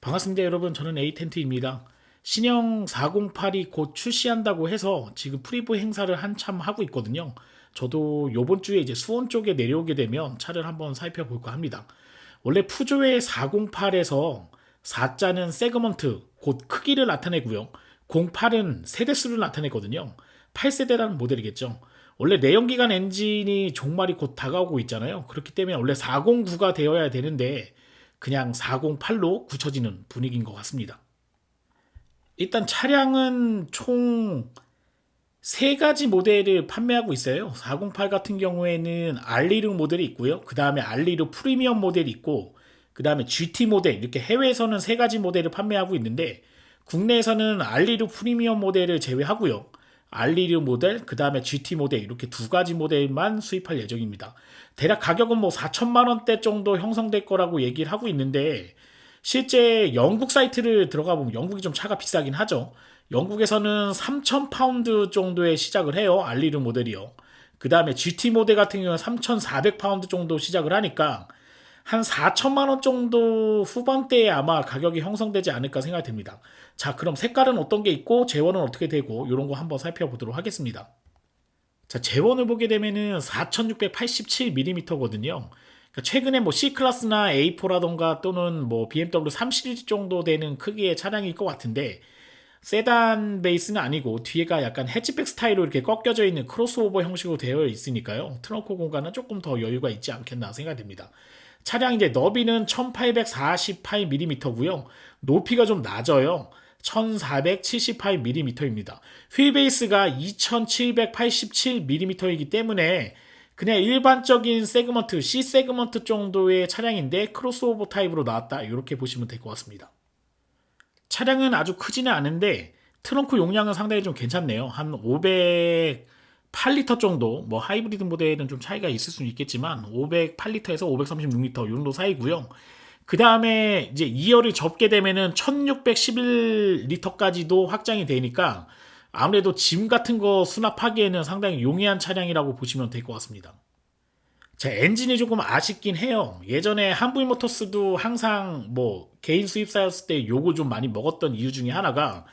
반갑습니다, 여러분. 저는 에이텐트입니다. 신형 408이 곧 출시한다고 해서 지금 프리뷰 행사를 한참 하고 있거든요. 저도 요번 주에 이제 수원 쪽에 내려오게 되면 차를 한번 살펴볼까 합니다. 원래 푸조의 408에서 4자는 세그먼트, 곧 크기를 나타내고요. 08은 세대수를 나타내거든요. 8세대라는 모델이겠죠. 원래 내연기관 엔진이 종말이 곧 다가오고 있잖아요. 그렇기 때문에 원래 409가 되어야 되는데 그냥 408로 굳혀지는 분위기인 것 같습니다. 일단 차량은 총 3가지 모델을 판매하고 있어요. 408 같은 경우에는 알리르 모델이 있고요. 그 다음에 알리르 프리미엄 모델이 있고, 그 다음에 GT 모델, 이렇게 해외에서는 3가지 모델을 판매하고 있는데, 국내에서는 알리르 프리미엄 모델을 제외하고요. 알리르 모델, 그 다음에 GT 모델, 이렇게 2가지 모델만 수입할 예정입니다. 대략 가격은 뭐 4천만 원대 정도 형성될 거라고 얘기를 하고 있는데, 실제 영국 사이트를 들어가 보면 영국이 좀 차가 비싸긴 하죠. 영국에서는 3,000파운드 정도에 시작을 해요. 알리르 모델이요. 그 다음에 GT 모델 같은 경우는 3,400파운드 정도 시작을 하니까 한 4천만 원 정도 후반대에 아마 가격이 형성되지 않을까 생각이 됩니다. 자, 그럼 색깔은 어떤 게 있고 재원은 어떻게 되고 이런 거 한번 살펴보도록 하겠습니다. 자, 재원을 보게 되면은 4687mm거든요. 그러니까 최근에 뭐 C클래스나 A4라던가 또는 뭐 BMW 3 시리즈 정도 되는 크기의 차량일 것 같은데 세단 베이스는 아니고 뒤에가 약간 해치백 스타일로 이렇게 꺾여져 있는 크로스오버 형식으로 되어 있으니까요. 트렁크 공간은 조금 더 여유가 있지 않겠나 생각됩니다. 차량 이제 너비는 1848mm고요. 높이가 좀 낮아요. 1478mm입니다. 휠베이스가 2787mm이기 때문에 그냥 일반적인 세그먼트, C 세그먼트 정도의 차량인데 크로스오버 타입으로 나왔다. 이렇게 보시면 될 것 같습니다. 차량은 아주 크지는 않은데 트렁크 용량은 상당히 좀 괜찮네요. 한 508리터 정도, 뭐 하이브리드 모델은 좀 차이가 있을 수는 있겠지만 508리터에서 536리터 이 정도 사이고요. 그 다음에 이제 2열을 접게 되면은 1611리터까지도 확장이 되니까 아무래도 짐 같은 거 수납하기에는 상당히 용이한 차량이라고 보시면 될 것 같습니다. 자, 엔진이 조금 아쉽긴 해요. 예전에 한불모터스도 항상 뭐 개인 수입사였을 때 요거 좀 많이 먹었던 이유 중에 하나가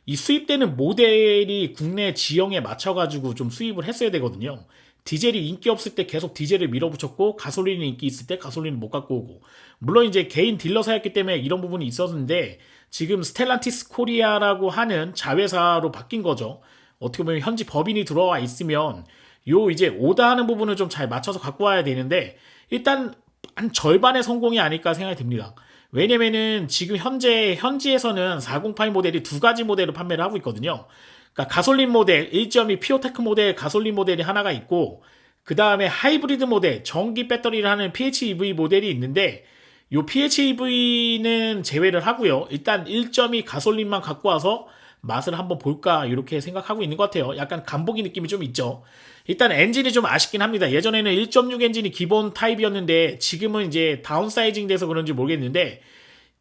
이 수입되는 모델이 국내 지형에 맞춰가지고 좀 수입을 했어야 되거든요. 디젤이 인기 없을 때 계속 디젤을 밀어붙였고 가솔린이 인기 있을 때 가솔린을 못 갖고 오고, 물론 이제 개인 딜러사였기 때문에 이런 부분이 있었는데 지금 스텔란티스 코리아라고 하는 자회사로 바뀐 거죠. 어떻게 보면 현지 법인이 들어와 있으면 요 이제 오다하는 부분을 좀 잘 맞춰서 갖고 와야 되는데 일단 한 절반의 성공이 아닐까 생각이 듭니다. 왜냐면은 지금 현지에서는 408 모델이 2가지 모델을 판매를 하고 있거든요. 그러니까 가솔린 모델 1.2 피오테크 모델 가솔린 모델이 하나가 있고, 그 다음에 하이브리드 모델 전기 배터리를 하는 PHEV 모델이 있는데 요 PHEV는 제외를 하고요. 일단 1.2 가솔린만 갖고 와서 맛을 한번 볼까 이렇게 생각하고 있는 것 같아요. 약간 간보기 느낌이 좀 있죠. 일단 엔진이 좀 아쉽긴 합니다. 예전에는 1.6 엔진이 기본 타입이었는데 지금은 이제 다운사이징 돼서 그런지 모르겠는데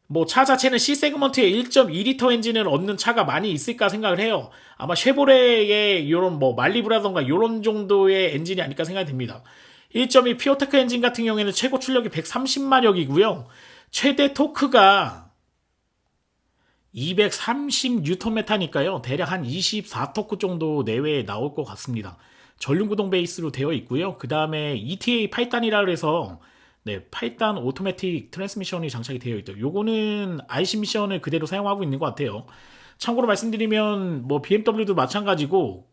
뭐 차 자체는 C 세그먼트에 1.2리터 엔진을 얻는 차가 많이 있을까 생각을 해요. 아마 쉐보레의 이런 뭐 말리브라던가 이런 정도의 엔진이 아닐까 생각이 듭니다. 1.2 피오테크 엔진 같은 경우에는 최고 출력이 130마력이고요. 최대 토크가 230Nm니까요. 대략 한 24토크 정도 내외에 나올 것 같습니다. 전륜구동 베이스로 되어 있고요. 그 다음에 ETA 8단이라 그래서 8단 오토매틱 트랜스미션이 장착이 되어 있죠. 요거는 IC 미션을 그대로 사용하고 있는 것 같아요. 참고로 말씀드리면 뭐 BMW도 마찬가지고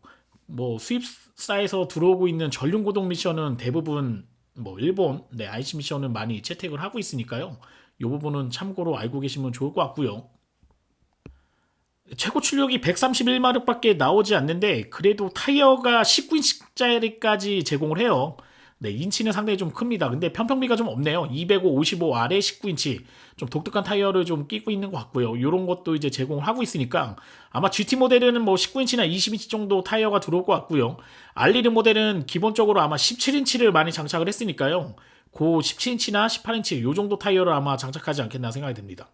뭐 수입사에서 들어오고 있는 전륜구동 미션은 대부분 뭐 일본 IC 미션은 많이 채택을 하고 있으니까요. 요 부분은 참고로 알고 계시면 좋을 것 같고요. 최고 출력이 131마력밖에 나오지 않는데 그래도 타이어가 19인치짜리까지 제공을 해요. 네, 인치는 상당히 좀 큽니다. 근데 편평비가 좀 없네요. 205, 55 아래 19인치 좀 독특한 타이어를 좀 끼고 있는 것 같고요. 이런 것도 이제 제공을 하고 있으니까 아마 GT 모델은 뭐 19인치나 20인치 정도 타이어가 들어올 것 같고요. 알리르 모델은 기본적으로 아마 17인치를 많이 장착을 했으니까요. 그 17인치나 18인치 요 정도 타이어를 아마 장착하지 않겠나 생각이 듭니다.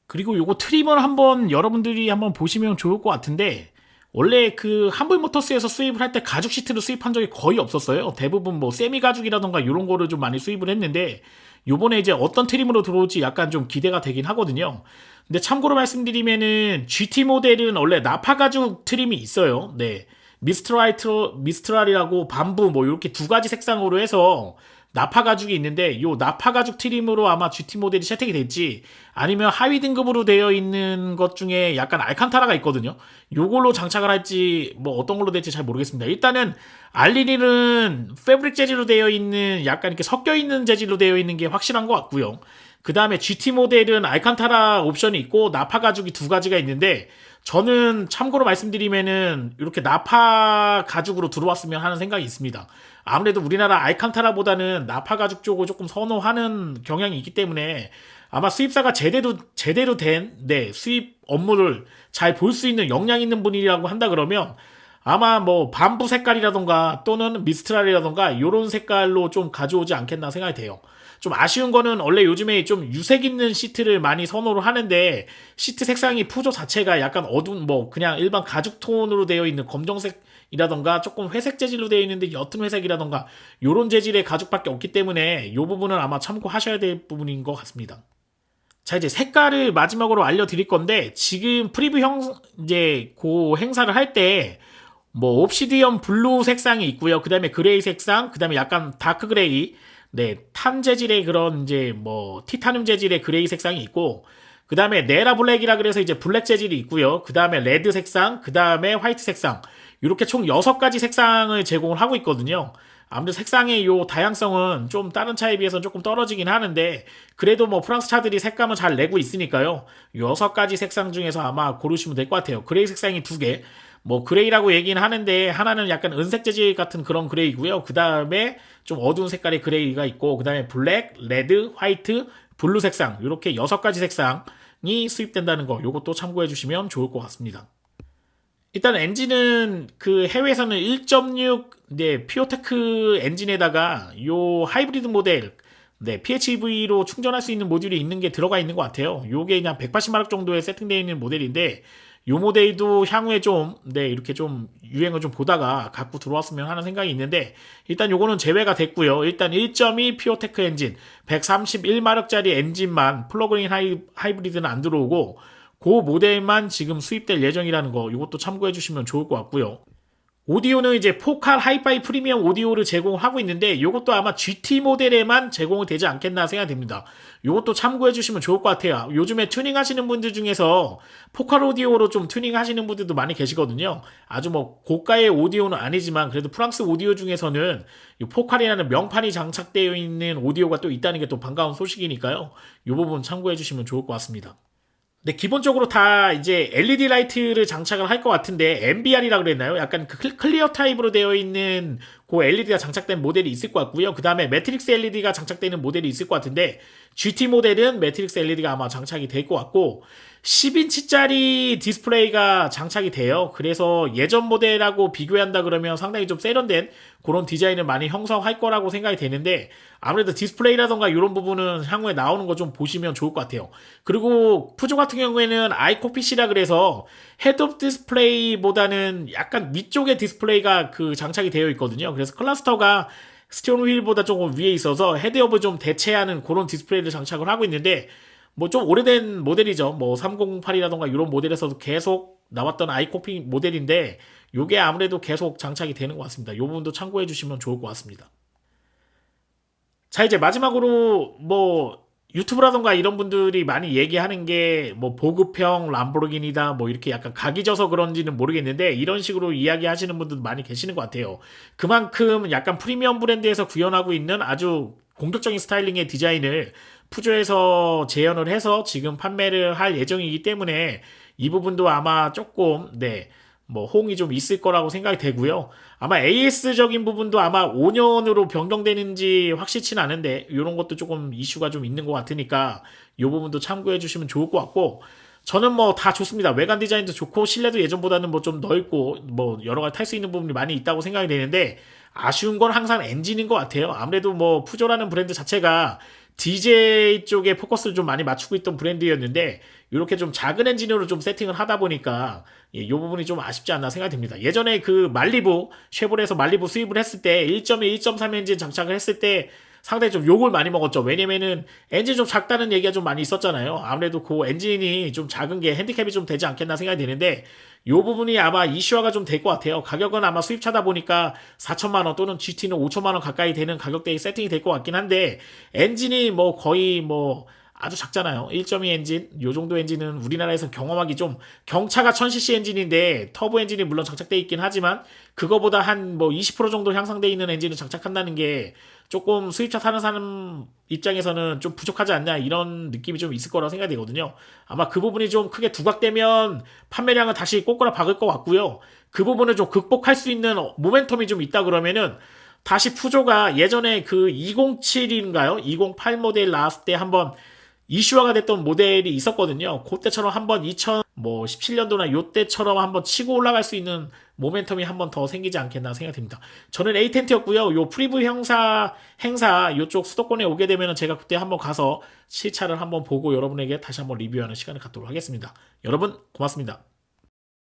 그리고 요거 트림을 한번 여러분들이 한번 보시면 좋을 것 같은데 원래 그 한불모터스에서 수입을 할 때 가죽 시트를 수입한 적이 거의 없었어요. 대부분 뭐 세미 가죽이라던가 이런 거를 좀 많이 수입을 했는데 요번에 이제 어떤 트림으로 들어올지 약간 좀 기대가 되긴 하거든요. 근데 참고로 말씀드리면은 GT 모델은 원래 나파 가죽 트림이 있어요. 네. 미스트랄이라고 밤부 뭐 이렇게 두 가지 색상으로 해서 나파 가죽이 있는데 요 나파 가죽 트림으로 아마 GT 모델이 채택이 됐지 아니면 하위 등급으로 되어 있는 것 중에 약간 알칸타라가 있거든요. 요걸로 장착을 할지 뭐 어떤 걸로 될지 잘 모르겠습니다. 일단은 알리닐은 패브릭 재질로 되어 있는 약간 이렇게 섞여 있는 재질로 되어 있는 게 확실한 것 같고요. 그 다음에 GT 모델은 알칸타라 옵션이 있고 나파 가죽이 두 가지가 있는데 저는 참고로 말씀드리면은 이렇게 나파 가죽으로 들어왔으면 하는 생각이 있습니다. 아무래도 우리나라 알칸타라보다는 나파 가죽 쪽을 조금 선호하는 경향이 있기 때문에 아마 수입사가 제대로 된 수입 업무를 잘 볼 수 있는 역량 있는 분이라고 한다 그러면 아마 뭐 밤부 색깔이라던가 또는 미스트랄이라던가 요런 색깔로 좀 가져오지 않겠나 생각이 돼요. 좀 아쉬운 거는 원래 요즘에 좀 유색 있는 시트를 많이 선호를 하는데 시트 색상이 푸조 자체가 약간 어두운 뭐 그냥 일반 가죽 톤으로 되어 있는 검정색이라던가 조금 회색 재질로 되어 있는데 옅은 회색이라던가 요런 재질의 가죽밖에 없기 때문에 요 부분은 아마 참고하셔야 될 부분인 것 같습니다. 자, 이제 색깔을 마지막으로 알려드릴 건데 지금 프리뷰 이제 그 행사를 할 때 뭐 옵시디언 블루 색상이 있고요. 그 다음에 그레이 색상, 그 다음에 약간 다크 그레이, 탄 재질의 그런 이제 뭐 티타늄 재질의 그레이 색상이 있고, 그 다음에 네라 블랙이라 그래서 이제 블랙 재질이 있고요. 그 다음에 레드 색상, 그 다음에 화이트 색상, 이렇게 총 6가지 색상을 제공을 하고 있거든요. 아무래도 색상의 요 다양성은 좀 다른 차에 비해서 조금 떨어지긴 하는데 그래도 뭐 프랑스 차들이 색감을 잘 내고 있으니까요. 6가지 색상 중에서 아마 고르시면 될 것 같아요. 그레이 색상이 2개. 뭐 그레이라고 얘기는 하는데 하나는 약간 은색 재질 같은 그런 그레이고요. 그 다음에 좀 어두운 색깔의 그레이가 있고 그 다음에 블랙, 레드, 화이트, 블루 색상 이렇게 6가지 색상이 수입된다는 거 요것도 참고해 주시면 좋을 것 같습니다. 일단 엔진은 그 해외에서는 1.6 피오테크 엔진에다가 요 하이브리드 모델 PHEV로 충전할 수 있는 모듈이 있는 게 들어가 있는 것 같아요. 요게 그냥 180마력 정도에 세팅되어 있는 모델인데 요 모델도 향후에 좀 이렇게 좀 유행을 좀 보다가 갖고 들어왔으면 하는 생각이 있는데 일단 요거는 제외가 됐고요. 일단 1.2 피오테크 엔진 131마력짜리 엔진만 플러그인 하이브리드는 안 들어오고 그 모델만 지금 수입될 예정이라는 거 이것도 참고해 주시면 좋을 것 같고요. 오디오는 이제 포칼 하이파이 프리미엄 오디오를 제공하고 있는데 이것도 아마 GT 모델에만 제공이 되지 않겠나 생각됩니다. 이것도 참고해 주시면 좋을 것 같아요. 요즘에 튜닝 하시는 분들 중에서 포칼 오디오로 좀 튜닝 하시는 분들도 많이 계시거든요. 아주 뭐 고가의 오디오는 아니지만 그래도 프랑스 오디오 중에서는 이 포칼이라는 명판이 장착되어 있는 오디오가 또 있다는 게 또 반가운 소식이니까요. 이 부분 참고해 주시면 좋을 것 같습니다. 근데 기본적으로 다 이제 LED 라이트를 장착을 할 것 같은데 MBR이라 그랬나요? 약간 그 클리어 타입으로 되어 있는 그 LED가 장착된 모델이 있을 것 같고요. 그 다음에 매트릭스 LED가 장착되는 모델이 있을 것 같은데 GT 모델은 매트릭스 LED가 아마 장착이 될 것 같고 10인치짜리 디스플레이가 장착이 돼요. 그래서 예전 모델하고 비교한다 그러면 상당히 좀 세련된 그런 디자인을 많이 형성할 거라고 생각이 되는데 아무래도 디스플레이라던가 이런 부분은 향후에 나오는 거 좀 보시면 좋을 것 같아요. 그리고 푸조 같은 경우에는 아이콕핏이라 그래서 헤드업 디스플레이보다는 약간 위쪽에 디스플레이가 그 장착이 되어 있거든요. 그래서 클러스터가 스티어링 휠보다 조금 위에 있어서 헤드업을 좀 대체하는 그런 디스플레이를 장착을 하고 있는데 뭐 좀 오래된 모델이죠. 뭐 308이라던가 이런 모델에서도 계속 나왔던 아이코피 모델인데 요게 아무래도 계속 장착이 되는 것 같습니다. 요 부분도 참고해 주시면 좋을 것 같습니다. 자, 이제 마지막으로 뭐 유튜브라던가 이런 분들이 많이 얘기하는 게 뭐 보급형 람보르기니다 뭐 이렇게 약간 각이 져서 그런지는 모르겠는데 이런 식으로 이야기하시는 분들도 많이 계시는 것 같아요. 그만큼 약간 프리미엄 브랜드에서 구현하고 있는 아주 공격적인 스타일링의 디자인을 푸조에서 재현을 해서 지금 판매를 할 예정이기 때문에 이 부분도 아마 조금 뭐 호응이 좀 있을 거라고 생각이 되고요. 아마 AS적인 부분도 아마 5년으로 변경되는지 확실치는 않은데 이런 것도 조금 이슈가 좀 있는 것 같으니까 이 부분도 참고해 주시면 좋을 것 같고 저는 뭐 다 좋습니다. 외관 디자인도 좋고 실내도 예전보다는 뭐 좀 넓고 뭐 여러 가지 탈 수 있는 부분이 많이 있다고 생각이 되는데 아쉬운 건 항상 엔진인 것 같아요. 아무래도 뭐 푸조라는 브랜드 자체가 DJ 쪽에 포커스를 좀 많이 맞추고 있던 브랜드였는데 이렇게 좀 작은 엔진으로 좀 세팅을 하다 보니까 이 부분이 좀 아쉽지 않나 생각이 듭니다. 예전에 그 말리부 쉐보레에서 말리부 수입을 했을 때 1.2, 1.3 엔진 장착을 했을 때 상당히 좀 욕을 많이 먹었죠. 왜냐면은 엔진 좀 작다는 얘기가 좀 많이 있었잖아요. 아무래도 그 엔진이 좀 작은 게 핸디캡이 좀 되지 않겠나 생각이 드는데 요 부분이 아마 이슈화가 좀 될 것 같아요. 가격은 아마 수입차다 보니까 4천만 원 또는 GT는 5천만 원 가까이 되는 가격대에 세팅이 될 것 같긴 한데 엔진이 뭐 거의 뭐 아주 작잖아요. 1.2 엔진, 요 정도 엔진은 우리나라에서 경험하기 좀 경차가 1000cc 엔진인데 터보 엔진이 물론 장착돼 있긴 하지만 그거보다 한 뭐 20% 정도 향상돼 있는 엔진을 장착한다는 게 조금 수입차 타는 사람 입장에서는 좀 부족하지 않냐 이런 느낌이 좀 있을 거라고 생각이 되거든요. 아마 그 부분이 좀 크게 두각되면 판매량은 다시 꼬꾸라 박을 것 같고요. 그 부분을 좀 극복할 수 있는 모멘텀이 좀 있다 그러면은 다시 푸조가 예전에 그 207인가요? 208 모델 나왔을 때 한번 이슈화가 됐던 모델이 있었거든요. 그때처럼 한번 2017년도나 요때처럼 한번 치고 올라갈 수 있는 모멘텀이 한번 더 생기지 않겠나 생각됩니다. 저는 에이텐트였고요. 요 프리뷰 행사 요쪽 수도권에 오게 되면 제가 그때 한번 가서 실차를 한번 보고 여러분에게 다시 한번 리뷰하는 시간을 갖도록 하겠습니다. 여러분 고맙습니다.